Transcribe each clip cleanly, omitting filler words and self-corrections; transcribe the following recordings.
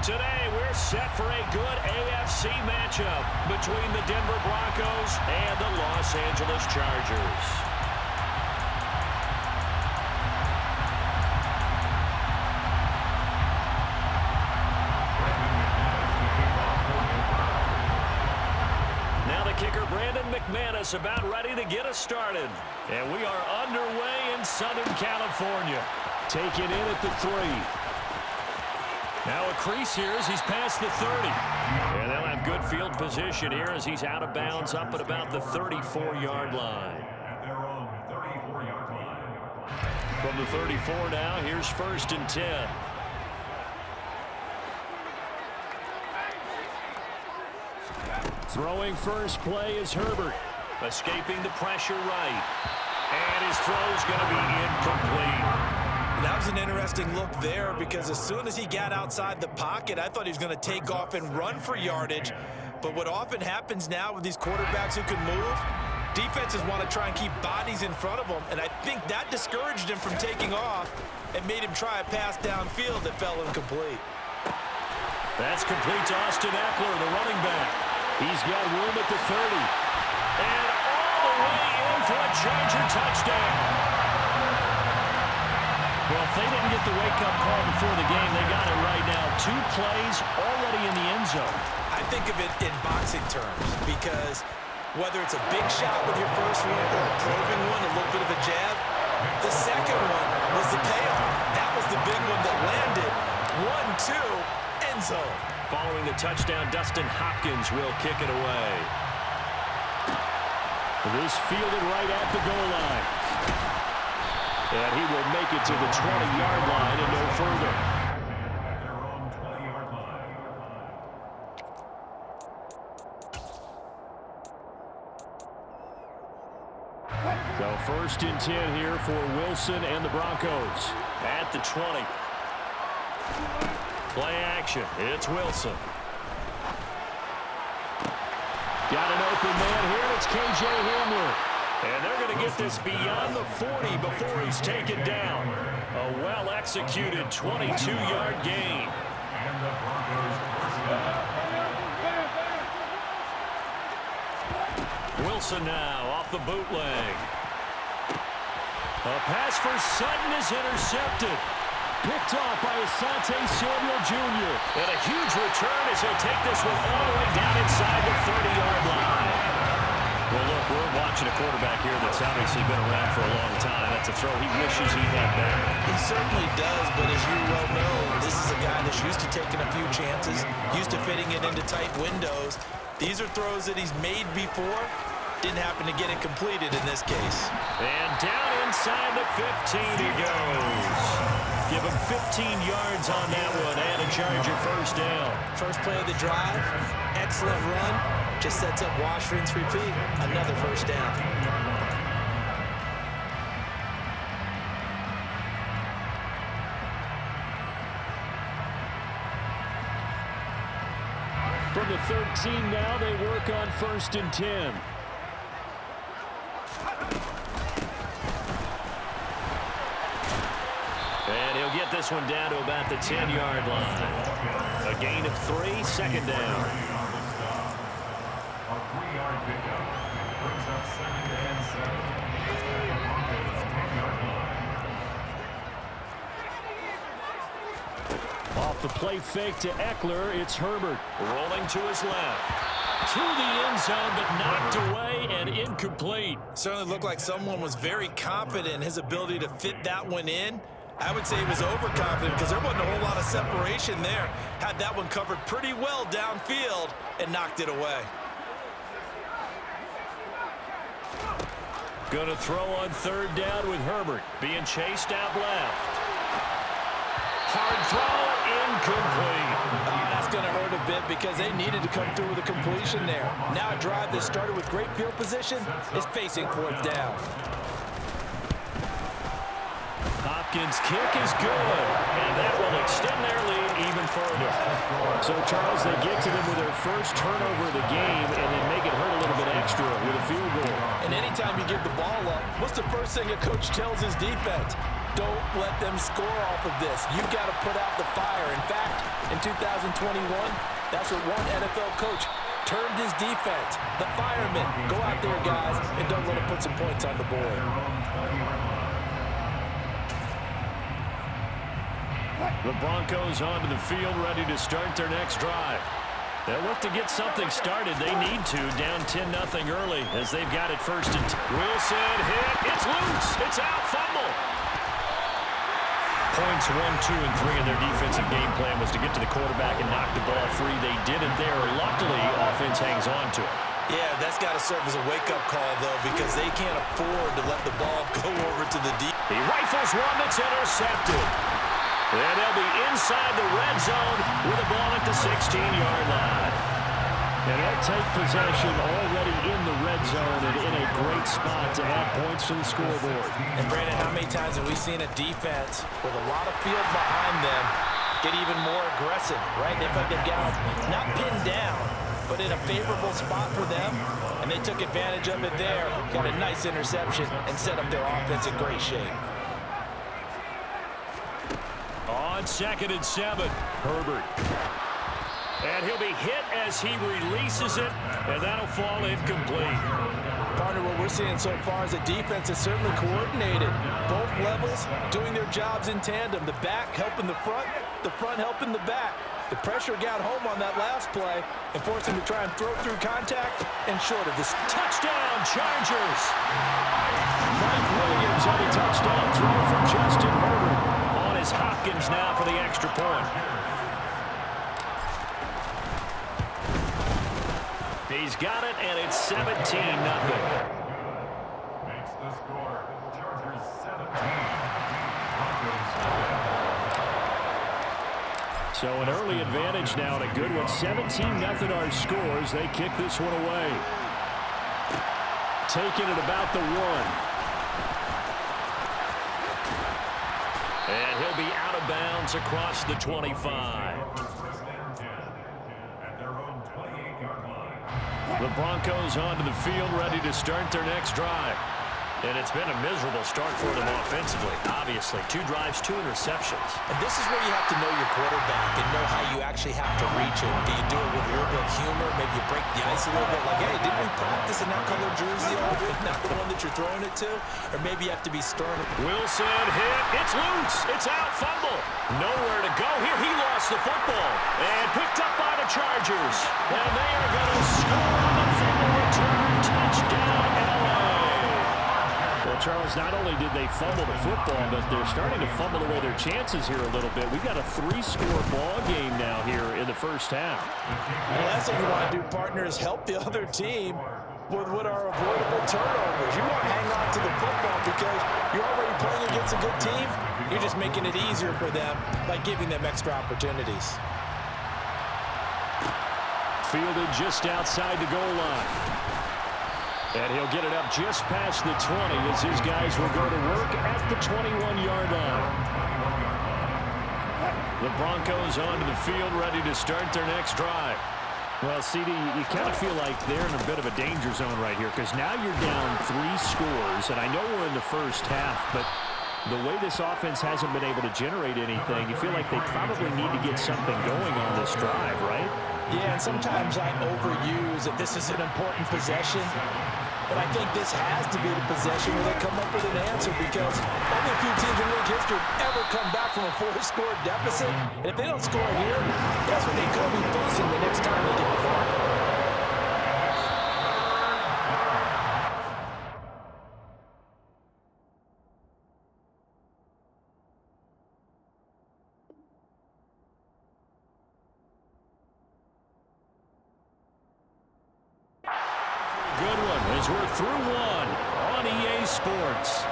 Today, we're set for a good AFC matchup between the Denver Broncos and the Los Angeles Chargers. Now the kicker, Brandon McManus, about ready to get us started. And we are underway in Southern California. Taken in at the 3. Now a crease here as he's past the 30. And they'll have good field position here as he's out of bounds up at about the 34-yard line. From the 34 now, here's 1st and 10. Throwing first play is Herbert. Escaping the pressure right. And his throw's going to be incomplete. That was an interesting look there because as soon as he got outside the pocket, I thought he was going to take off and run for yardage. But what often happens now with these quarterbacks who can move, defenses want to try and keep bodies in front of them, and I think that discouraged him from taking off and made him try a pass downfield that fell incomplete. That's complete to Austin Eckler, the running back. He's got room at the 30. And all the way in for a Charger touchdown. Well, if they didn't get the wake-up call before the game, they got it right now. 2 plays already in the end zone. I think of it in boxing terms because whether it's a big shot with your first one or a probing one, a little bit of a jab, the second one was the payoff. That was the big one that landed. 1-2, end zone. Following the touchdown, Dustin Hopkins will kick it away. This fielded right at the goal line. And he will make it to the 20-yard line and no further. So 1st and 10 here for Wilson and the Broncos. At the 20. Play action. It's Wilson. Got an open man here. It's K.J. Hamler. And they're going to get this beyond the 40 before he's taken down. A well-executed 22-yard gain. Wilson now off the bootleg. A pass for Sutton is intercepted. Picked off by Asante Samuel Jr. And a huge return as he'll take this one all the way down inside the 30-yard line. Well, look, we're watching a quarterback here that's obviously been around for a long time. That's a throw he wishes he had back. He certainly does, but as you well know, this is a guy that's used to taking a few chances, used to fitting it into tight windows. These are throws that he's made before. Didn't happen to get it completed in this case. And down inside the 15 he goes. Give him 15 yards on that one and a Charger first down. First play of the drive, excellent run. Just sets up wash, rinse, repeat. Another first down. From the 13 now, they work on 1st and 10. And he'll get this one down to about the 10-yard line. A gain of 3, 2nd down. Off the play fake to Eckler, it's Herbert. Rolling to his left. To the end zone, but knocked away and incomplete. Certainly looked like someone was very confident in his ability to fit that one in. I would say he was overconfident because there wasn't a whole lot of separation there. Had that one covered pretty well downfield and knocked it away. Gonna throw on 3rd down with Herbert. Being chased out left. Hard throw, incomplete. That's going to hurt a bit because they needed to come through with a completion there. Now a drive that started with great field position is facing 4th down. Hopkins' kick is good, and that will extend their lead even further. So, Charles, they get to them with their first turnover of the game and then make it hurt a little bit extra with a field goal. And anytime you give the ball up, what's the first thing a coach tells his defense? Don't let them score off of this. You've got to put out the fire. In fact, in in 2021? That's what one NFL coach termed his defense. The firemen. Go out there, guys, and don't let them put some points on the board. The Broncos onto the field, ready to start their next drive. They'll look to get something started. They need to, down 10-0 early as they've got it first and 10. Wilson hit. It's loose. It's out. Fumble. Points 1, 2, and 3 in their defensive game plan was to get to the quarterback and knock the ball free. They did it there. Luckily, offense hangs on to it. Yeah, that's got to serve as a wake-up call, though, because they can't afford to let the ball go over to the deep. He rifles one that's intercepted. And they'll be inside the red zone with a ball at the 16-yard line. And they'll take possession already in the red zone and in a great spot to add points to the scoreboard. And, Brandon, how many times have we seen a defense with a lot of field behind them get even more aggressive, right? They felt like they've got not pinned down, but in a favorable spot for them, and they took advantage of it there, got a nice interception, and set up their offense in great shape. On 2nd and 7, Herbert. And he'll be hit as he releases it, and that'll fall incomplete. Partner, what we're seeing so far is the defense is certainly coordinated. Both levels doing their jobs in tandem. The back helping the front helping the back. The pressure got home on that last play and forced him to try and throw through contact and short of this. Touchdown, Chargers! Mike Williams on a touchdown throw from Justin Herbert. On is Hopkins now for the extra point. He's got it, and it's 17-0. Makes the score. Chargers 17. So an early advantage now and a good one. 17-0 our scores. They kick this one away. Taking it about the 1. And he'll be out of bounds across the 25. The Broncos onto the field, ready to start their next drive. And it's been a miserable start for them offensively, obviously. 2 drives, 2 interceptions. And this is where you have to know your quarterback and know how you actually have to reach him. Do you do it with a little bit of humor? Maybe you break the ice a little bit, like, hey, didn't we practice in that color jersey already? Not the one that you're throwing it to? Or maybe you have to be stern. Wilson hit. It's loose. It's out. Fumble. Nowhere to go here. He lost the football. And picked up by the Chargers. And they are going to score on the fumble return. Touchdown, LA. Well, Charles, not only did they fumble the football, but they're starting to fumble away their chances here a little bit. We've got a 3-score ball game now here in the first half. The last thing you want to do, partner, is help the other team with what are avoidable turnovers. You want to hang on to the football because you're already playing against a good team. You're just making it easier for them by giving them extra opportunities. Fielded just outside the goal line. And he'll get it up just past the 20 as his guys will go to work at the 21-yard line. The Broncos onto the field, ready to start their next drive. Well, CD, you kind of feel like they're in a bit of a danger zone right here because now you're down 3 scores, and I know we're in the first half, but the way this offense hasn't been able to generate anything, you feel like they probably need to get something going on this drive, right? Yeah, and sometimes I overuse that this is an important possession, but I think this has to be the possession where they come up with an answer because only a few teams in league history ever come back from a 4-score deficit. And if they don't score here, that's what they could be facing the next time they get the ball. Good one as we're through 1 on EA Sports.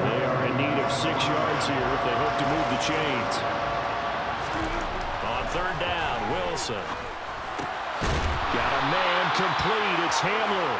They are in need of 6 yards here if they hope to move the chains. On 3rd down, Wilson. Got a man complete. It's Hamler.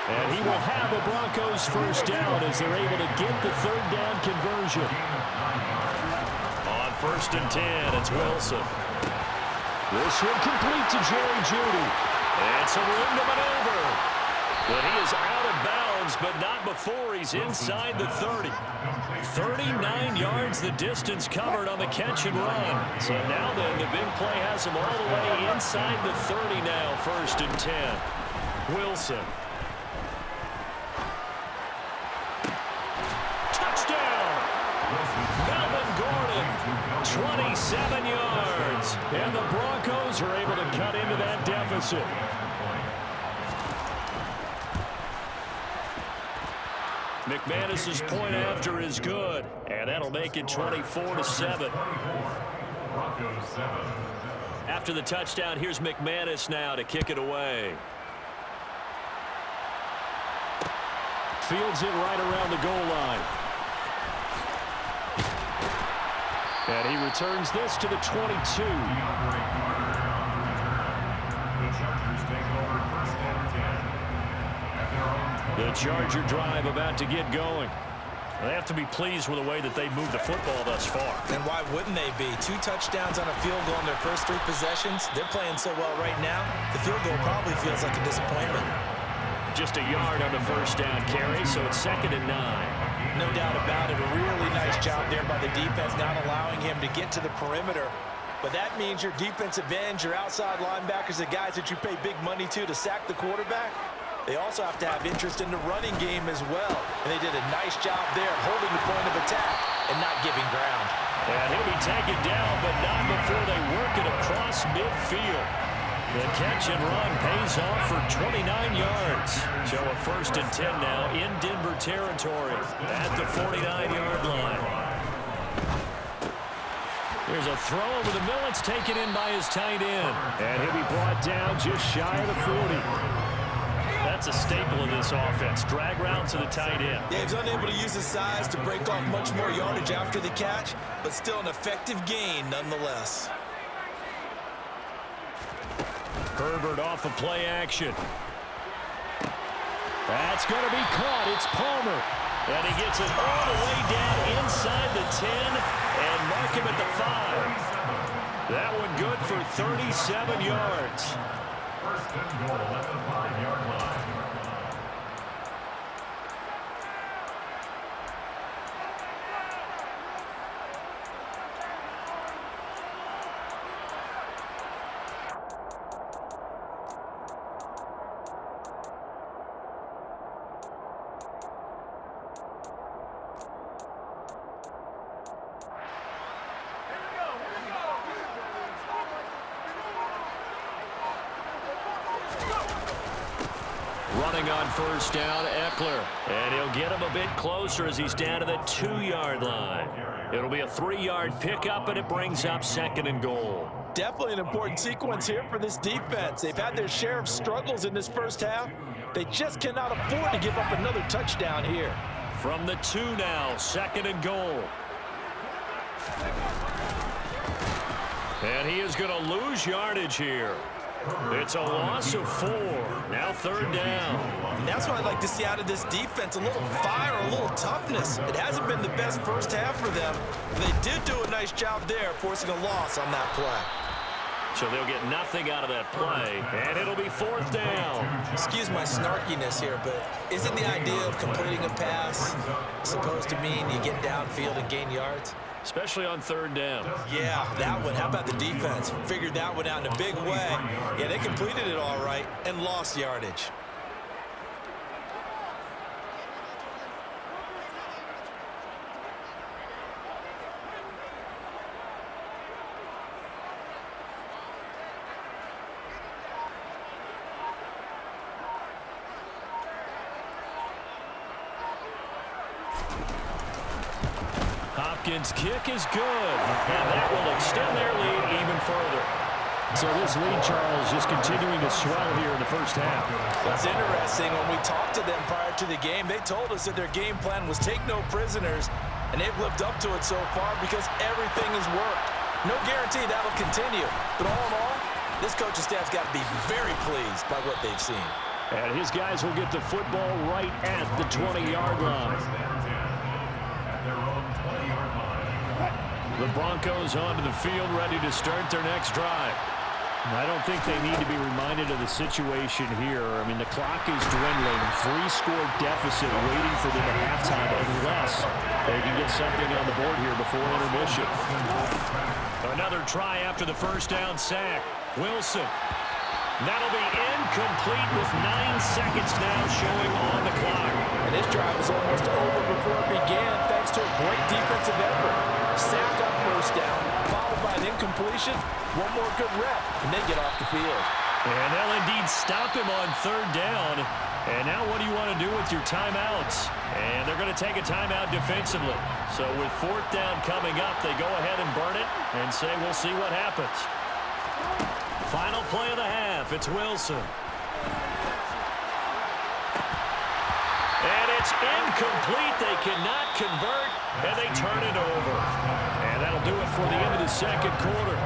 And he will have a Broncos first down as they're able to get the 3rd down conversion. On 1st and 10, it's Wilson. This one complete to Jerry Jeudy. And some room to maneuver. but not before he's inside the 30. 39 yards the distance covered on the catch and run. So now then, the big play has him all the way inside the 30 now, 1st and 10. Wilson. Touchdown! Melvin Gordon, 27 yards. And the Broncos are able to cut into that deficit. McManus's point after is good, and that'll make it 24-7. After the touchdown, here's McManus now to kick it away. Fields it right around the goal line. And he returns this to the 22. The Charger drive about to get going. They have to be pleased with the way that they moved the football thus far. And why wouldn't they be? 2 touchdowns on a field goal in their first 3 possessions. They're playing so well right now, the field goal probably feels like a disappointment. Just a yard on the first down carry, so it's 2nd and 9. No doubt about it. A really nice job there by the defense, not allowing him to get to the perimeter. But that means your defensive ends, your outside linebackers, the guys that you pay big money to sack the quarterback, they also have to have interest in the running game as well. And they did a nice job there holding the point of attack and not giving ground. And he'll be taken down, but not before they work it across midfield. The catch and run pays off for 29 yards. So a 1st and 10 now in Denver territory at the 49-yard line. There's a throw over the middle. It's taken in by his tight end. And he'll be brought down just shy of the 40. That's a staple of this offense. Drag route to the tight end. Yeah, he's unable to use his size to break off much more yardage after the catch, but still an effective gain nonetheless. Herbert off of play action. That's going to be caught. It's Palmer. And he gets it all the way down inside the 10 and mark him at the 5. That one good for 37 yards. 1st and goal at the 5-yard line. Running on 1st down, Eckler. And he'll get him a bit closer as he's down to the 2-yard line. It'll be a 3-yard pickup, and it brings up 2nd and goal. Definitely an important sequence here for this defense. They've had their share of struggles in this first half. They just cannot afford to give up another touchdown here. From the 2 now, 2nd and goal. And he is going to lose yardage here. It's a loss of 4. Now 3rd down. And that's what I'd like to see out of this defense. A little fire, a little toughness. It hasn't been the best first half for them. They did do a nice job there, forcing a loss on that play. So they'll get nothing out of that play, and it'll be 4th down. Excuse my snarkiness here, but isn't the idea of completing a pass supposed to mean you get downfield and gain yards? Especially on 3rd down. Yeah, that one. How about the defense? Figured that one out in a big way. Yeah, they completed it all right and lost yardage. Hopkins' kick is good, and that will extend their lead even further. So this lead, Charles, just continuing to swell here in the first half. That's interesting. When we talked to them prior to the game, they told us that their game plan was take no prisoners, and they've lived up to it so far because everything has worked. No guarantee that'll continue, but all in all, this coaching staff's got to be very pleased by what they've seen. And his guys will get the football right at the 20-yard line. The Broncos onto the field, ready to start their next drive. I don't think they need to be reminded of the situation here. I mean, the clock is dwindling. 3-score deficit waiting for them at halftime unless they can get something on the board here before intermission. Another try after the first down sack. Wilson. That'll be incomplete with 9 seconds now showing on the clock. And this drive is almost over before it began thanks to a great defensive effort. Sack on first down, followed by an incompletion. One more good rep, and they get off the field. And they'll indeed stop him on third down. And now what do you want to do with your timeouts? And they're going to take a timeout defensively. So with fourth down coming up, they go ahead and burn it and say we'll see what happens. Final play of the half. It's Wilson. And it's incomplete. They cannot convert, and they turn it over. And that'll do it for the end of the second quarter.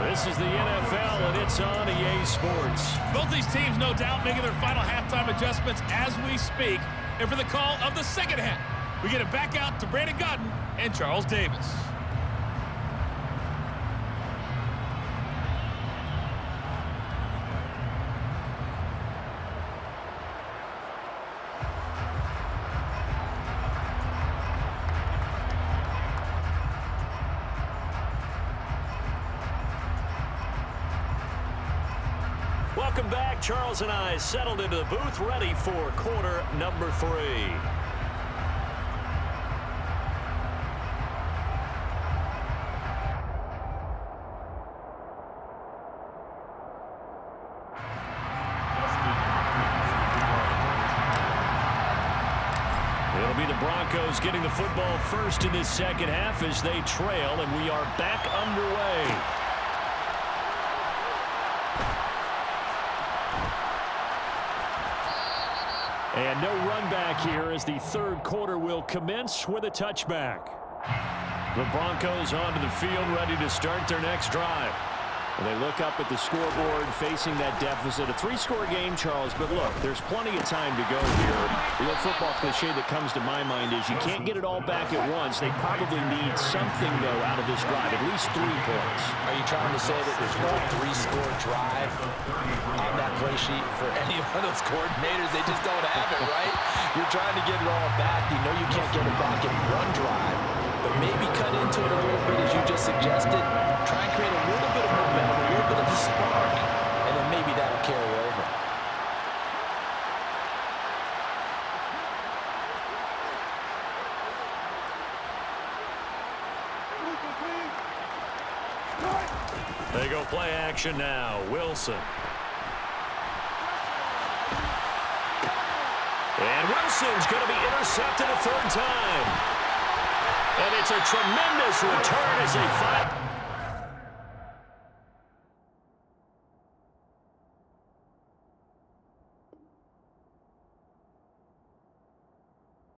This is the NFL, and it's on EA Sports. Both these teams, no doubt, making their final halftime adjustments as we speak. And for the call of the second half, we get it back out to Brandon Godden and Charles Davis. Welcome back. Charles and I settled into the booth, ready for quarter number 3. It'll be the Broncos getting the football first in this second half as they trail, and we are back underway. And no run back here as the third quarter will commence with a touchback. The Broncos onto the field ready to start their next drive. And they look up at the scoreboard facing that deficit. A 3-score game, Charles, but look, there's plenty of time to go here. The old football cliche that comes to my mind is you can't get it all back at once. They probably need something, though, out of this drive, at least 3 points. Are you trying to say that there's no 3-score drive on that play sheet for any one of those coordinators? They just don't have it, right? You're trying to get it all back. You know you can't get it back in one drive, but maybe cut into it a little bit, as you just suggested. Try and create a little bit of momentum, a little bit of a spark, and then maybe that'll carry over. They go play action now. Wilson. And Wilson's going to be intercepted a third time. And it's a tremendous return as they fight.